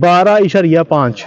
12.5۔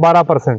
12%,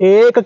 1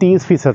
30%.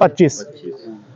25.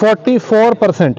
44%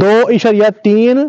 2.3.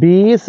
20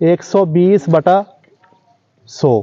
120/100,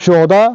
14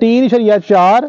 3.4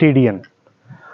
TDN.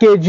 kg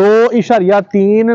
2.3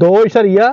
2.3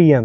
DM.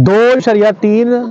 2.3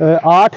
8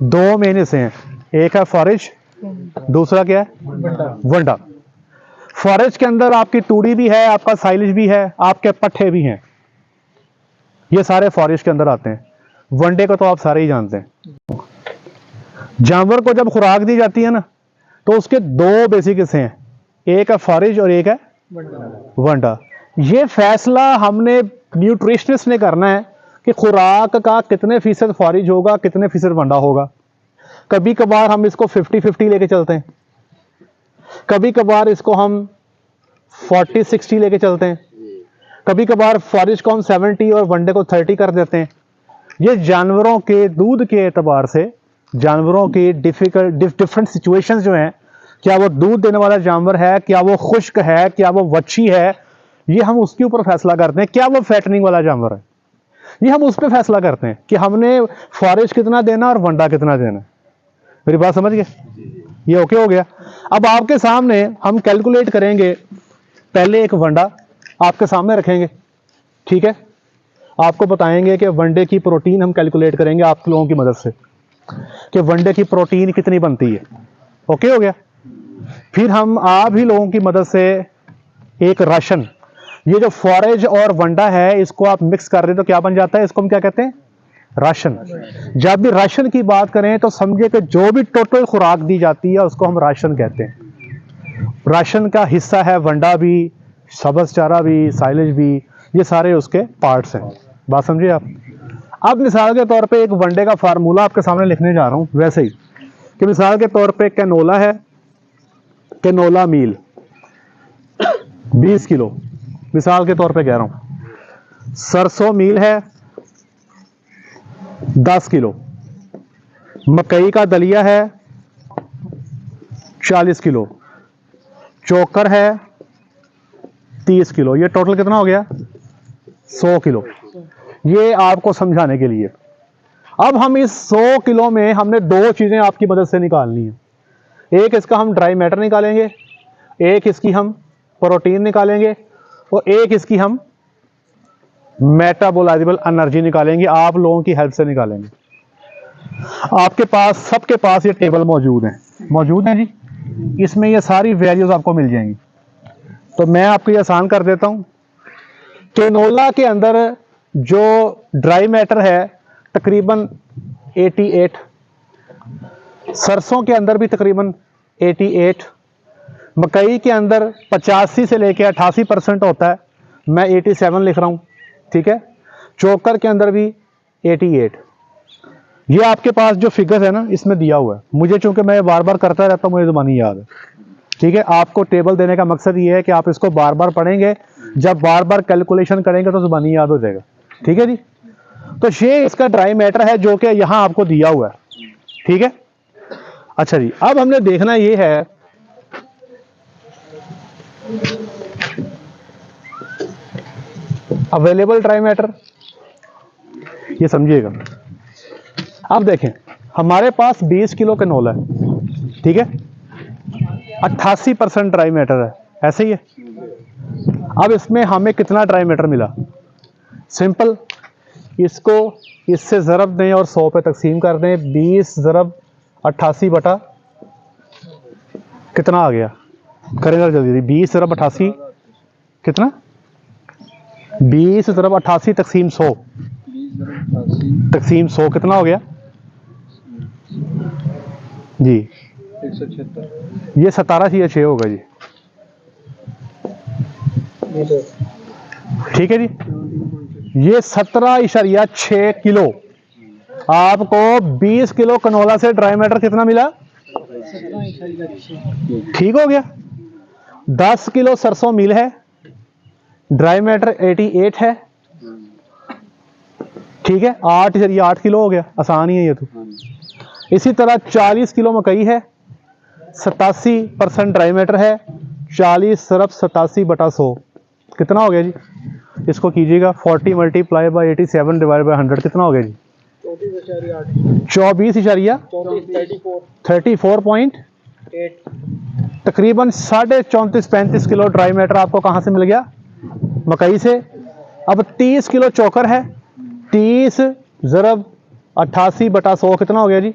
दो main हिस्से हैं, एक है फॉरेज, दूसरा क्या है वंडा। फॉरेज के अंदर आपकी तूड़ी भी है, आपका साइलेज भी है, आपके पट्ठे भी हैं, ये सारे फॉरेज के अंदर आते हैं। वनडे को तो आप सारे ही जानते हैं। जानवर को जब खुराक दी जाती है ना, तो उसके दो बेसिक हिस्से हैं, एक है फॉरेज और एक है वंडा। ये फैसला हमने न्यूट्रिशनिस्ट ने करना है कि खुराक का कितने फीसद फॉरेज होगा, कितने फीसद वंडा होगा। कभी कभार हम इसको 50-50 लेके चलते हैं, कभी कभार इसको हम 40-60 लेके चलते हैं, कभी कभार फॉरेज को हम 70 और वनडे को 30 कर देते हैं। ये जानवरों के दूध के एतबार से, जानवरों की डिफरेंट सिचुएशंस जो हैं, क्या वो दूध देने वाला जानवर है, क्या वो खुश्क है, क्या वो वच्छी है, ये हम उसके ऊपर फैसला करते हैं। क्या वो फैटनिंग वाला जानवर है, ये हम उस पर फैसला करते हैं कि हमने फॉरेज कितना देना और वंडा कितना देना। मेरी बात समझ गए? ये ओके हो गया। अब आपके सामने हम कैलकुलेट करेंगे, पहले एक वंडा आपके सामने रखेंगे, ठीक है, आपको बताएंगे कि वनडे की प्रोटीन हम कैलकुलेट करेंगे आप लोगों की मदद से कि वनडे की प्रोटीन कितनी बनती है। ओके हो गया। फिर हम आप ही लोगों की मदद से एक राशन, ये जो फॉरेज और वंडा है इसको आप मिक्स कर रहे हो तो क्या बन जाता है, इसको हम क्या कहते हैं, राशन। जब भी राशन की बात करें तो समझे कि जो भी टोटल खुराक दी जाती है उसको हम राशन कहते हैं। राशन का हिस्सा है वंडा भी, सब्ज चारा भी, साइलेज भी, ये सारे उसके पार्ट्स हैं। बात समझिए आप। अब मिसाल के तौर पे एक वनडे का फार्मूला आपके सामने लिखने जा रहा हूं, वैसे ही कि मिसाल के तौर पे कैनोला है, कैनोला मील 20 किलो, मिसाल के तौर पे कह रहा हूं। सरसों मील है 10 किलो, मकई का दलिया है 40 किलो, चोकर है 30 किलो, ये टोटल कितना हो गया, 100 किलो। ये आपको समझाने के लिए। अब हम इस 100 किलो में हमने दो चीजें आपकी मदद से निकालनी है। एक इसका हम ड्राई मैटर निकालेंगे, एक इसकी हम प्रोटीन निकालेंगे, और एक इसकी हम मेटाबोलाइजेबल एनर्जी निकालेंगे, आप लोगों की हेल्प से निकालेंगे। आपके पास, सबके पास ये टेबल मौजूद है जी, इसमें ये सारी वैल्यूज आपको मिल जाएंगी। तो मैं आपको ये आसान कर देता हूं। कैनोला के अंदर जो ड्राई मैटर है तकरीबन 88, सरसों के अंदर भी तकरीबन 88, मकई के अंदर 85 से लेके 88% होता है, मैं 87 लिख रहा हूं, ठीक है। चोकर के अंदर भी 88। ये आपके पास जो फिगर है ना इसमें दिया हुआ है, मुझे चूंकि मैं बार बार करता रहता हूं मुझे ज़बानी याद है, ठीक है। आपको टेबल देने का मकसद ये है कि आप इसको बार बार पढ़ेंगे, जब बार बार कैलकुलेशन करेंगे तो ज़बानी याद हो जाएगा, ठीक है जी। तो ये इसका ड्राई मैटर है जो कि यहां आपको दिया हुआ है, ठीक है। अच्छा जी, अब हमने देखना ये है अवेलेबल ड्राई मैटर, ये समझिएगा। अब देखें हमारे पास 20 किलो कैनोला है, ठीक है, 88% ड्राई मैटर है, ऐसे ही है। अब इसमें हमें कितना ड्राई मैटर मिला, सिंपल, इसको इससे ज़रब दें और 100 पे तकसीम कर दें। 20 ज़रब 88 बटा कितना आ गया, करेंगे जल्दी, 20 ज़रब 88 कितना, 20 ज़रब 88 तकसीम 100, तकसीम 100 कितना हो गया जी, 176। ये 17/6 होगा जी, ठीक है जी। ये 17.6 किलो, आपको 20 किलो कैनोला से ड्राई मैटर कितना मिला, ठीक हो गया। 10 किलो सरसों मील है, ड्राई मैटर 88 है, ठीक है, 8 किलो हो गया, आसान ही है ये तो। इसी तरह 40 किलो मकई है, 87% ड्राई मैटर है, 40 ज़रब 87 बटा 100 कितना हो गया जी, इसको कीजिएगा 40 मल्टीप्लाई बाई 87 डिवाइड बाई 100 कितना हो गया जी, 34.8 तकरीबन 34.35 किलो ड्राई मैटर आपको कहां से मिल गया, मकई से। अब 30 किलो चोकर है, 30 ज़रब 88 बटा 100 कितना हो गया जी,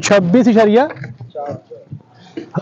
26.4.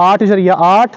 8.8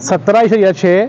17.6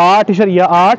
8.8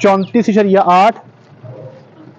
34.8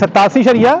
87.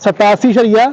87.6.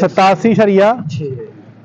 87.6.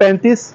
35,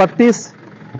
32,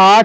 8,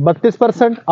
32%,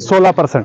16%.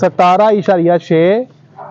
17.6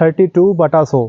32/100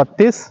32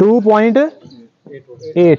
2.8.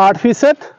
8%,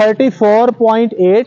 34.8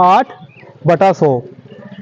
8/100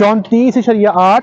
34.8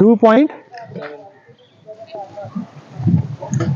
2.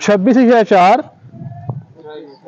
26.4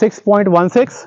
6.16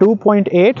2.8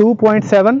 2.7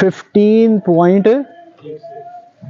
15.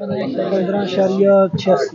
15.86.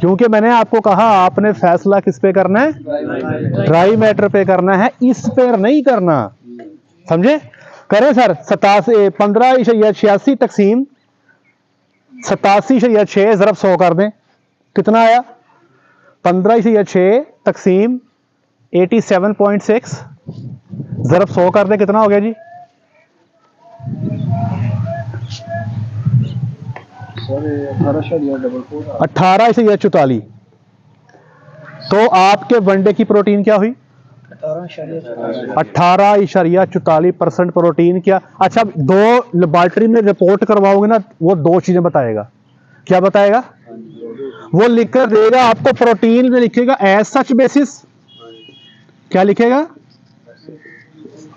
क्योंकि मैंने आपको कहा आपने फैसला किस पे करना है, ड्राई मैटर पे करना है, इस पे नहीं करना, समझे? करें सर। 15.86 तकसीम 87.6 ज़रब 100 कर दें, कितना आया? 15.6 तकसीम 87.6 ज़रब 100 कर दें, कितना हो गया जी? सर 18.44 18.44। तो आपके वनडे की प्रोटीन क्या हुई? 18.44% प्रोटीन। क्या अच्छा, दो लेबॉर्ट्री में रिपोर्ट करवाओगे ना, वो दो चीजें बताएगा। क्या बताएगा? वो लिख कर देगा आपको, प्रोटीन में लिखेगा एज सच बेसिस, क्या लिखेगा?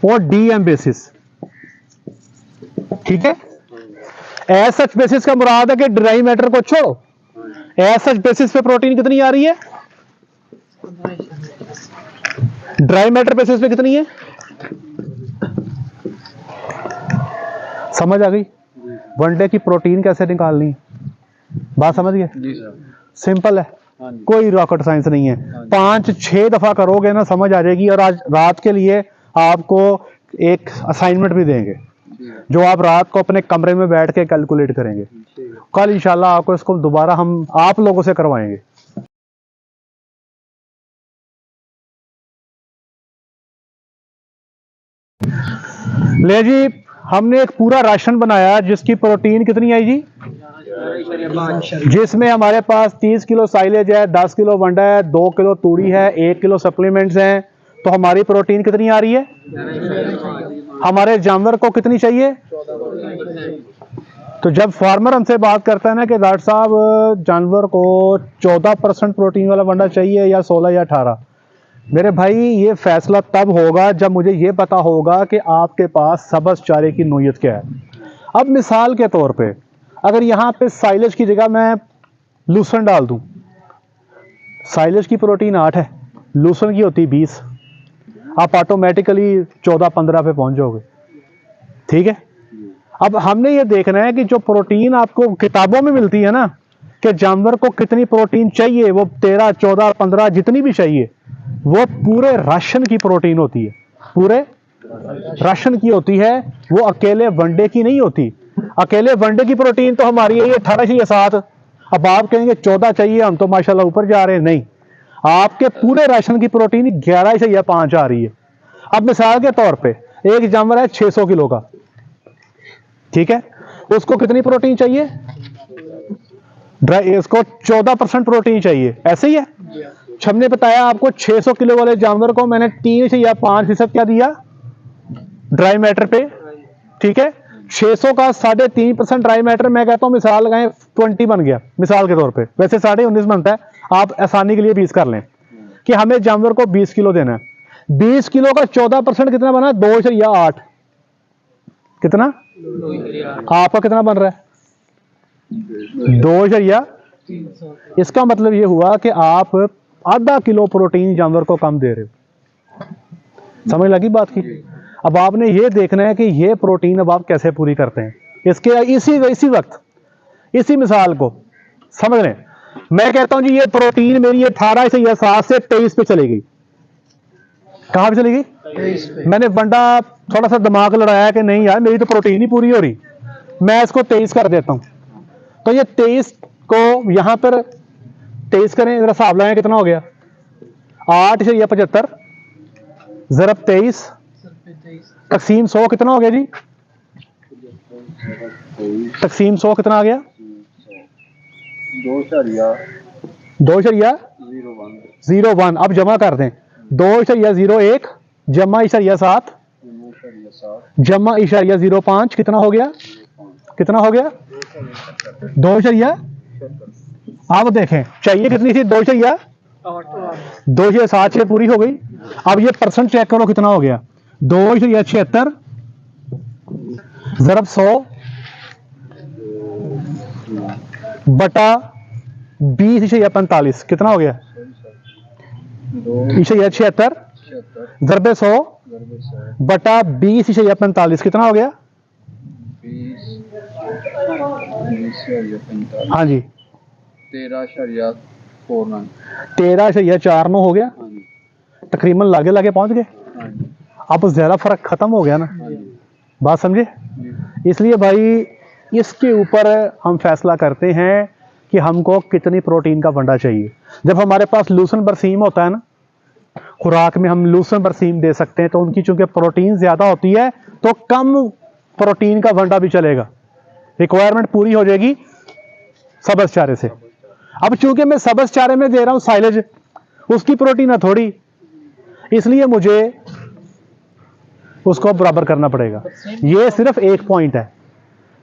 और डीएम बेसिस, ठीक है? एज सच बेसिस का मुराद है कि ड्राई मैटर को छोड़ो, एज सच बेसिस पे प्रोटीन कितनी आ रही है? ड्राई मैटर बेसिस पे कितनी है? समझ आ गई? वनडे की प्रोटीन कैसे निकालनी, बात समझ गए? जी सर। सिंपल है, हाँ जी। कोई रॉकेट साइंस नहीं है। 5-6 दफा करोगे ना समझ आ जाएगी। और आज रात के लिए आपको एक असाइनमेंट भी देंगे जो आप रात को अपने कमरे में बैठ के कैलकुलेट करेंगे। कल इंशाल्लाह आपको इसको दोबारा हम आप लोगों से करवाएंगे। ले जी, हमने एक पूरा राशन बनाया जिसकी प्रोटीन कितनी आई जी? जिसमें हमारे पास 30 किलो साइलेज है, 10 किलो वंडा है, 2 किलो तूड़ी है, 1 किलो सप्लीमेंट्स हैं। तो हमारी प्रोटीन कितनी आ रही है? हमारे जानवर को कितनी चाहिए? तो जब फार्मर हमसे बात करता है ना कि डॉक्टर साहब जानवर को 14% प्रोटीन वाला वंडा चाहिए या 16 या 18, मेरे भाई ये फैसला तब होगा जब मुझे ये पता होगा कि आपके पास सब्ज़ चारे की नोयत क्या है। अब मिसाल के तौर पे अगर यहाँ पे साइलेज की जगह मैं लूसन डाल दूँ, साइलेज की प्रोटीन 8 है, लूसन की होती 20, आप ऑटोमेटिकली 14-15 पे पहुँच जाओगे, ठीक है? अब हमने ये देखना है कि जो प्रोटीन आपको किताबों में मिलती है ना कि जानवर को कितनी प्रोटीन चाहिए, वो 13, 14, 15 जितनी भी चाहिए, वो पूरे राशन की प्रोटीन होती है, पूरे राशन की होती है, वो अकेले वनडे की नहीं होती। अकेले वनडे की प्रोटीन तो हमारी है 18 या 7। अब आप कहेंगे 14 चाहिए, हम तो माशाल्लाह ऊपर जा रहे हैं। नहीं, आपके पूरे राशन की प्रोटीन 11 या 5 आ रही है। अब मिसाल के तौर पे एक जानवर है 600 किलो का, ठीक है? उसको कितनी प्रोटीन चाहिए? इसको 14% प्रोटीन चाहिए, ऐसे ही है। हमने बताया आपको 600 किलो वाले जानवर को मैंने 3 या 5% क्या दिया? ड्राई मैटर पे, ठीक है? 600 का 3.5% ड्राई मैटर, मैं कहता हूं मिसाल लगाएं 20 बन गया मिसाल के तौर पे, वैसे 19.5 बनता है, आप आसानी के लिए 20 कर लें कि हमें जानवर को 20 किलो देना है। 20 किलो का 14% कितना बना? 2.8। कितना? आपका कितना बन रहा है? 2. इसका मतलब ये हुआ कि आप आधा किलो प्रोटीन जानवर को कम दे रहे हो। समझ लगी बात की? अब आपने ये देखना है कि ये प्रोटीन अब आप कैसे पूरी करते हैं। इसके इसी वक्त इसी मिसाल को समझ लें। मैं कहता हूं जी ये प्रोटीन मेरी 18 से या 7 से 23 पे चली गई। कहां पे चली गई? 23 पे। मैंने वंडा थोड़ा सा दिमाग लड़ाया कि नहीं यार मेरी तो प्रोटीन ही पूरी हो रही, मैं इसको 23 कर देता हूं। तो ये 23 को यहां पर 23 करें, जरा हिसाब लगाएं कितना हो गया? 8 या 75 ज़रब 23 तकसीम 100 कितना हो गया जी? तकसीम 100 कितना आ गया? 2.01। अब जमा कर दें, 2.01 जमा इशारिया 7 जमा इशारिया 05 कितना हो गया? कितना हो गया? 2. अब देखें चाहिए कितनी थी? 2.7 से पूरी हो गई। अब ये परसेंट चेक करो कितना हो गया? 2.76 ज़रब 100 बटा 20.45 कितना हो गया? 2.76 ज़रब 100 बटा 20.45 कितना हो गया? 20 हाँ जी 13.43 4 13.49 हो गया, हाँ जी, तकरीबन लागे लागे पहुंच गए। हाँ जी, अब ज़्यादा फ़र्क ख़त्म हो गया ना, हाँ जी, बात समझे। जी, इसलिए भाई इसके ऊपर हम फैसला करते हैं कि हमको कितनी प्रोटीन का वंडा चाहिए। जब हमारे पास लूसन बरसीम होता है ना, खुराक में हम लूसन बरसीम दे सकते हैं, तो उनकी चूंकि प्रोटीन ज़्यादा होती है तो कम प्रोटीन का वंडा भी चलेगा, रिक्वायरमेंट पूरी हो जाएगी सब्ज़ चारे से। अब चूंकि मैं सब्ज़ चारे में दे रहा हूँ साइलेज, उसकी प्रोटीन है थोड़ी, इसलिए मुझे उसको बराबर करना पड़ेगा। ये सिर्फ एक पॉइंट है,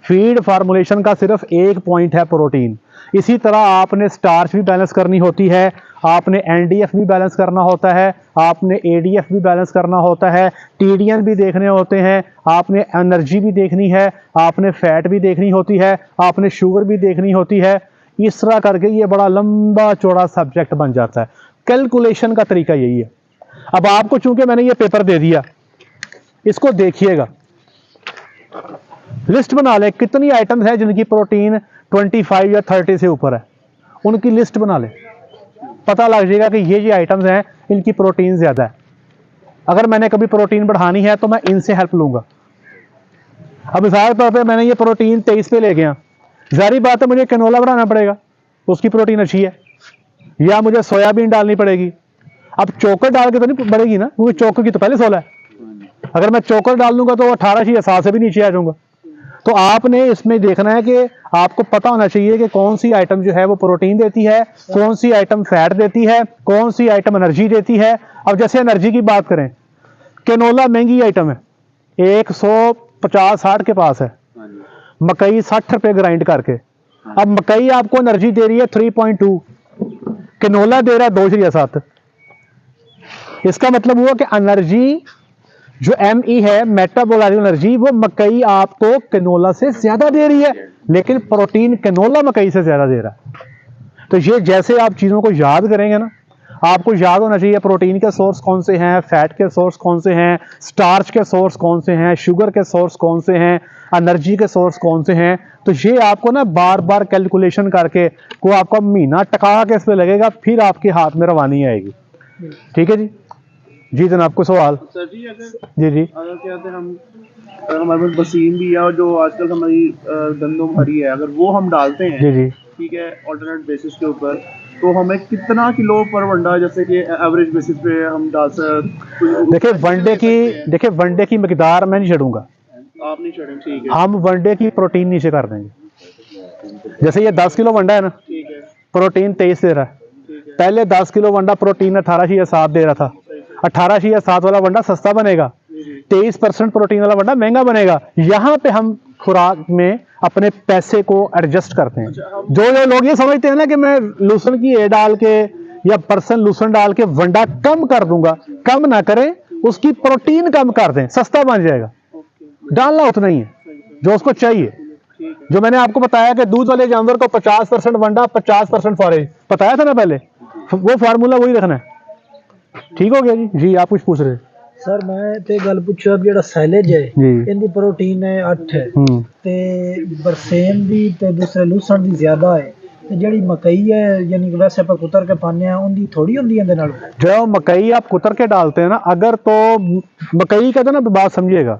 फीड फार्मूलेशन का सिर्फ एक पॉइंट है प्रोटीन। इसी तरह आपने स्टार्च भी बैलेंस करनी होती है, आपने एनडीएफ भी बैलेंस करना होता है, आपने एडीएफ भी बैलेंस करना होता है, टीडीएन भी देखने होते हैं, आपने एनर्जी भी देखनी है, आपने फैट भी देखनी होती है, आपने शुगर भी देखनी होती है। इस तरह करके ये बड़ा लंबा चौड़ा सब्जेक्ट बन जाता है। कैलकुलेशन का तरीका यही है। अब आपको चूंकि मैंने ये पेपर दे दिया, इसको देखिएगा, लिस्ट बना ले कितनी आइटम्स है जिनकी प्रोटीन 25 या 30 से ऊपर है, उनकी लिस्ट बना ले, पता लग जाएगा कि ये आइटम्स हैं इनकी प्रोटीन ज़्यादा है। अगर मैंने कभी प्रोटीन बढ़ानी है तो मैं इनसे हेल्प लूँगा। अब मिसाल के तौर पे मैंने ये प्रोटीन 23 पे ले गया, ज़ाहिर बात है मुझे कैनोला बढ़ाना पड़ेगा, उसकी प्रोटीन अच्छी है, या मुझे सोयाबीन डालनी पड़ेगी। अब चोकर डाल के तो नहीं बढ़ेगी ना, क्योंकि चोकर की तो पहले 16 है। अगर मैं चोकर डाल दूंगा तो 18 या 7 से भी नीचे आ जाऊंगा। तो आपने इसमें देखना है कि आपको पता होना चाहिए कि कौन सी आइटम जो है वो प्रोटीन देती है, कौन सी आइटम फैट देती है, कौन सी आइटम एनर्जी देती है। अब जैसे एनर्जी की बात करें, कैनोला महंगी आइटम है, 150-60 के पास है, मकई 60 रुपये ग्राइंड करके। अब मकई आपको एनर्जी दे रही है 3.2, कैनोला दे रहा है 2.7। इसका मतलब हुआ कि एनर्जी जो ME है, मेटाबोलाइट एनर्जी, वो मकई आपको कैनोला से ज्यादा दे रही है, लेकिन प्रोटीन कैनोला मकई से ज्यादा दे रहा है। तो ये जैसे आप चीजों को याद करेंगे ना, आपको याद होना चाहिए प्रोटीन के सोर्स कौन से हैं, फैट के सोर्स कौन से हैं, स्टार्च के सोर्स कौन से हैं, शुगर के सोर्स कौन से हैं, एनर्जी के सोर्स कौन से हैं। तो ये आपको ना बार बार कैलकुलेशन करके को आपका महीना टका के इस पे लगेगा, फिर आपके हाथ में रवानी आएगी। ठीक है जी। जी जनाब, कोई सवाल? सर जी, अगर जी अगर क्या कहते हैं हम हमारे पास बसीम भी है और जो आजकल हमारी गंदम हरी है, अगर वो हम डालते हैं, जी जी ठीक है, ऑल्टरनेट बेसिस के ऊपर, तो हमें कितना किलो पर वंडा, जैसे कि एवरेज बेसिस पे हम डाल सकते? देखिए वनडे की मकदार मैं नहीं छड़ूंगा, आप नहीं छोड़ें, ठीक है, हम वनडे की प्रोटीन नीचे कर देंगे। जैसे ये 10 किलो वंडा है ना, ठीक है, प्रोटीन 23 दे रहा है, ठीक है, पहले 10 किलो वंडा प्रोटीन 18.7 दे रहा था। 18.7 वाला वंडा सस्ता बनेगा, 23% प्रोटीन वाला वंडा महंगा बनेगा। यहाँ पे हम खुराक में अपने पैसे को एडजस्ट करते हैं। जो लोग ये समझते हैं ना कि मैं लूसन की ए डाल के या पर्सन लूसन डाल के वंडा कम कर दूंगा, कम ना करें, उसकी प्रोटीन कम कर दें, सस्ता बन जाएगा। डालना उतना ही है जो उसको चाहिए। जो मैंने आपको बताया कि दूध वाले जानवर को 50% वंडा 50% फॉरेज बताया था ना पहले, वो फार्मूला वही रखना है। ठीक हो गया जी। जी आप कुछ पूछ रहे? सर मैं ते गल पूछो, अब जेड़ा साइलेज है इनकी प्रोटीन है 8 है ते बरसेम दी ते दूसरे लूसन दी ज्यादा है, ते जेड़ी मकई है यानी कि वैसे आप कुतर के पाने हैं उनकी थोड़ी होंदी है नाल। जो मकई आप कुतर के डालते हैं ना, अगर तो मकई का तो ना बात समझिएगा,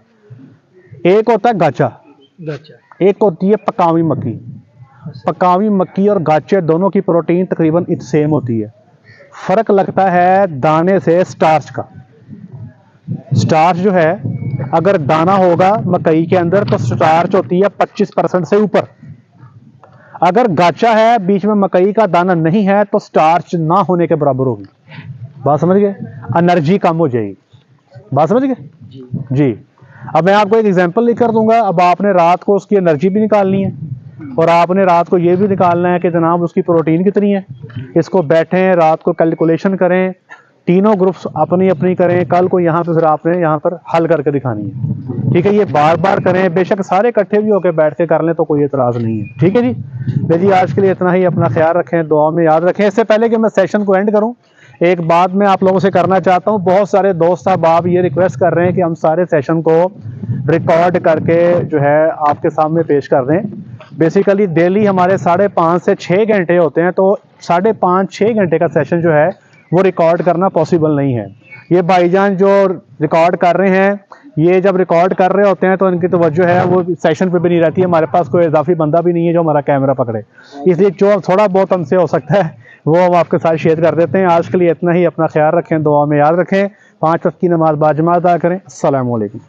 एक होता है गाचा, एक होती है पकावी मक्की। पकावी मक्की और गाचे दोनों की प्रोटीन तकरीबन सेम होती है, फर्क लगता है दाने से स्टार्च का। स्टार्च जो है अगर दाना होगा मकई के अंदर तो स्टार्च होती है 25% से ऊपर। अगर गाचा है बीच में मकई का दाना नहीं है तो स्टार्च ना होने के बराबर होगी। बात समझ गए? एनर्जी कम हो जाएगी। बात समझ गए जी। अब मैं आपको एक एग्जांपल लेकर दूंगा। अब आपने रात को उसकी एनर्जी भी निकालनी है और आपने रात को ये भी निकालना है कि जनाब उसकी प्रोटीन कितनी है। इसको बैठें रात को कैलकुलेशन करें, तीनों ग्रुप्स अपनी अपनी करें, कल को यहाँ पे फिर आपने यहाँ पर हल करके दिखानी है। ठीक है, ये बार बार करें, बेशक सारे इकट्ठे भी होकर बैठ के कर लें तो कोई एतराज़ नहीं है। ठीक है जी। जी आज के लिए इतना ही, अपना ख्याल रखें, दुआ में याद रखें। इससे पहले कि मैं सेशन को एंड करूँ, एक बात मैं आप लोगों से करना चाहता हूँ। बहुत सारे दोस्त आप ये रिक्वेस्ट कर रहे हैं कि हम सारे सेशन को रिकॉर्ड करके जो है आपके सामने पेश कर दें। बेसिकली डेली हमारे 5.5 से 6 घंटे होते हैं, तो 5.5-6 घंटे का सेशन जो है वो रिकॉर्ड करना पॉसिबल नहीं है। ये भाईजान जो रिकॉर्ड कर रहे हैं, ये जब रिकॉर्ड कर रहे होते हैं तो इनकी तवज्जो है वो सेशन पे भी नहीं रहती है। हमारे पास कोई इजाफी बंदा भी नहीं है जो हमारा कैमरा पकड़े, इसलिए जो थोड़ा बहुत हमसे हो सकता है वो हम आपके साथ शेयर कर देते हैं। आज के लिए इतना ही। अपना ख्याल रखें, दुआ में याद रखें, 5 वक्त की नमाज बाजमात अदा करें। अस्सलामु अलैकुम।